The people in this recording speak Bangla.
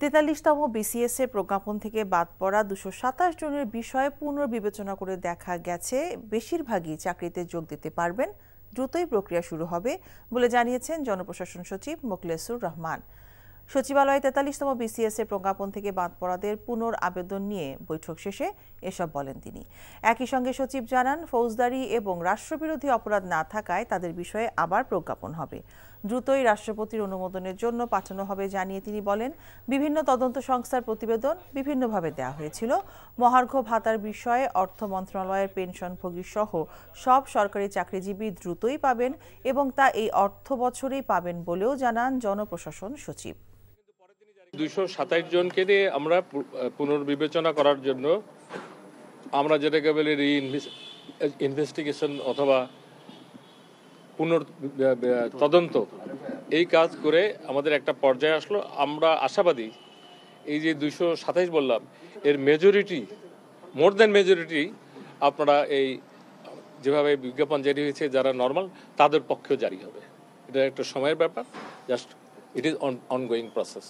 ৪৩তম বিসিএস এর প্রজ্ঞাপন থেকে বাদ পড়া ২২৭ জনের বিষয়ে পুনর্বিবেচনা করে দেখা গেছে বেশিরভাগই চাকরিতে যোগ দিতে পারবেন, দ্রুতই প্রক্রিয়া শুরু হবে বলে জানিয়েছেন জনপ্রশাসন সচিব মোখলেসুর রহমান। সচিবালয়ে ৪৩তম বিসিএস এর প্রজ্ঞাপন থেকে বাদ পড়াদের পুনর আবেদন নিয়ে বৈঠক শেষে এসব বলেন তিনি। একই সঙ্গে সচিব জানান, ফৌজদারি এবং রাষ্ট্রবিরোধী অপরাধ না থাকায় তাদের বিষয়ে আবার প্রজ্ঞাপন হবে, দ্রুতই রাষ্ট্রপতির অনুমোদনের জন্য পাঠানো হবে জানিয়ে তিনি বলেন, বিভিন্ন তদন্ত সংস্থার প্রতিবেদন বিভিন্নভাবে দেওয়া হয়েছিল। মহার্ঘ ভাতার বিষয়ে অর্থ মন্ত্রণালয়ের পেনশনভোগী সহ সব সরকারি চাকরিজীবী দ্রুতই পাবেন এবং তা এই অর্থ বছরেই পাবেন বলেও জানান জনপ্রশাসন সচিব। ২২৭ জনকে দিয়ে আমরা পুনর্বিবেচনা করার জন্য আমরা যেটাকে বলি ইনভেস্টিগেশন অথবা তদন্ত, এই কাজ করে আমাদের একটা পর্যায়ে আসলো। আমরা আশাবাদী এই যে ২২৭ বললাম এর মেজরিটি, মোর দ্যান মেজরিটি আপনারা এই যেভাবে বিজ্ঞাপন জারি হয়েছে যারা নর্মাল তাদের পক্ষেও জারি হবে। এটা একটা সময়ের ব্যাপার, just it is ongoing process.